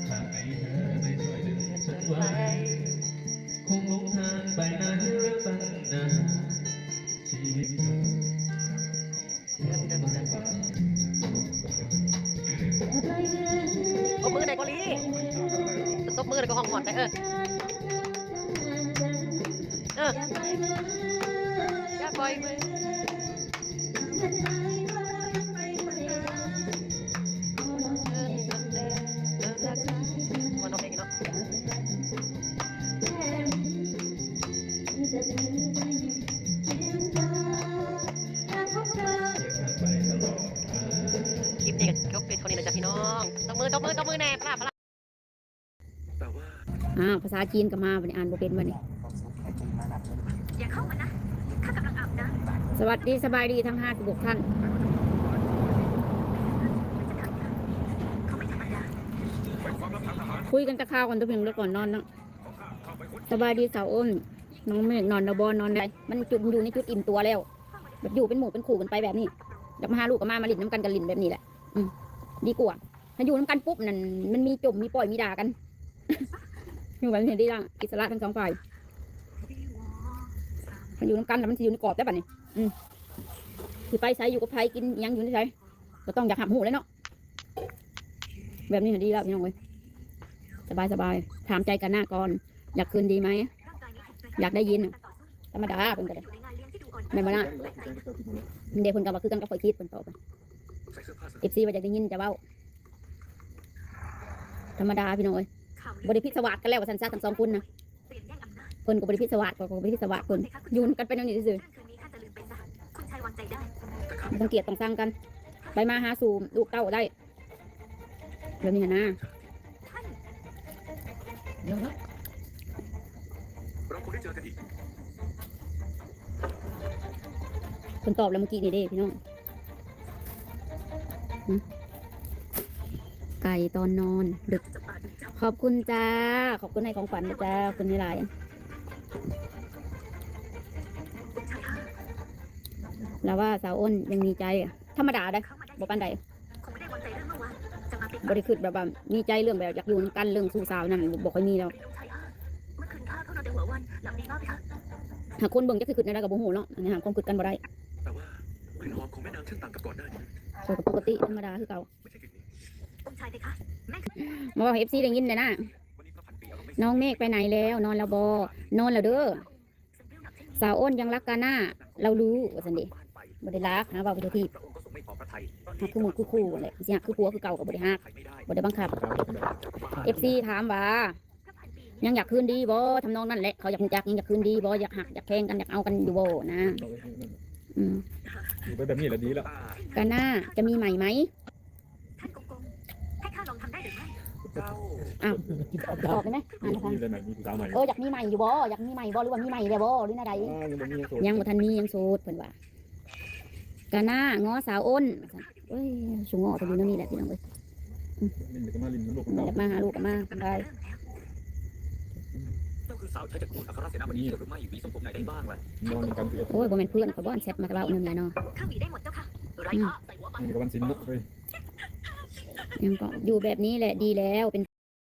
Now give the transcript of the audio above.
หากไอ้เธอไม่ช่วยดึงฉันไว้คงหลงทางไปนานหรือตั้งนานชีวิตตบมือไหนก็ลีตบมือไหนก็ห้องหอดไปอย่าปล่อยมือมันเอาเพลงเนาะคลิปนี้ก็เป็นคนนี้เลยจ้ะพี่น้องตบมือแน่ปลาภาษาจีนก็มาวันนี้อ่านบ่เป็นวันนี้อย่าเข้ามานะข้ากำลังอาบน้ำสวัสดีสบายดีทั้ง56ท่านคุยกันตะข้าวกันตัวเพียงแล้วก่อนนอนเนาะสบายดีสาวอ้นน้องเมฆนอนระบอนอนได้มันจุดอยู่ในจุดอิ่มตัวแล้วแบบอยู่เป็นหมู่เป็นขู่กันไปแบบนี้อยากมาหาลูกกับมาลิ้นน้ำกันกันลิ้นแบบนี้แหละดีกว่าถ้าอยู่น้ำกันปุ๊บนั่นมันมีจมมีปล่อยมีด่ากันอยู่แบบนี้ดีละอิสระทั้งสองฝ่ายมันอยู่น้ำกันแล้วมันจะอยู่ในกรอบได้ป่ะนี่คือไปใช้อยู่กับไผกินยังอยู่ในใช้ก็ต้องอยากหับหูเลยเนาะแบบนี้ดีแล้วพี่น้องเว้ยสบายถามใจกันหน้าก่อนอยากคืนดีไหมอยากได้ยินธรรมดาเป็นกันเลยไม่มาหน้าเดี๋ยวคนกับว่าคือกันกับข่อยคิดคนต่อไปFCว่าอยากได้ยินจะเว้าธรรมดาพี่น้องเว้ยบริพิศวาสกันแล้วว่าสันซ่าทั้งสองคนนะคนกับบริพิศวาสกับบริพิศวาสคนยุ่นกันเป็นอย่างนี้ซื่อต้องเกลียดต้องสร้างกันไปมาหาสู่ลูกเต้าได้เรื่องนี้นะเราคงได้เจอกันอีกคนตอบแล้วเมื่อกี้นี่เด้พี่น้องไก่ตอนนอนดึกขอบคุณจ้าขอบคุณในของขวัญนะจ้าคุณนิรายแล้วว่าสาวอ้นยังมีใจธรรมดาได้บอกปันใดบริสุทธิ์แบบมีใจเรื่องแบบอยากอยู่กันเรื่องสู้สาวนั่นบอกให้มีแล้วหากคนเบิ่งจะคือขึ้นในระดับโมโหเนาะอันนี้หาความขึ้นกันบ่ได้แต่ว่ากลิ่นหอมของแม่น้ำช่างต่างกับก่อนหน้านี้ปกติธรรมดาคือเก่ามาบอกFCได้ยินเลยนะน้องเมฆไปไหนแล้วนอนแล้วบอนอนแล้วเด้อสาวอ้นยังรักกาหน้าเรารู้ว่าสันดีบริรักนะว่าไปที่หักคือหมุดคู่อะไรสิหักคือผัวคือเก่ากับบริหักบริบังคับFCถามว่ายังอยากคืนดีบอทำนองนั่นแหละเขาอยากยังอยากคืนดีบออยากหักอยากแข่งกันอยากเอากันอยู่บอนะไปแบบนี้แหละดีแล้วกาหน้าจะมีใหม่ไหมอ้าวออกได้ไหมอยากมีใหม่อยู่บ่อยากมีใหม่บ่หรือว่ามีใหม่แล้วบ่หรืออะไรยังบ่ทันมียังโสดเพิ่นว่ากะหน้าง้อสาวอ้นเอ้ยสูงง้อไปอยู่นั่นนี่แหละพี่น้องเอ้ยอยากมาหาลูกก็มาเป็นไรคือสาวใช้จากคุณอัครเสนาบดีหรือไม่มีสมผมไหนได้บ้างล่ะโอ้ยบ่แม่นเพื่อนเขาบ่อนแชทมาเราเนี่ยเนาะข้ามีได้หมดเจ้าค่ะไรพ่อใส่หัวมันนี่ก็วันสินมุกเลยยังก็อยู่แบบนี้แหละดีแล้วเป็น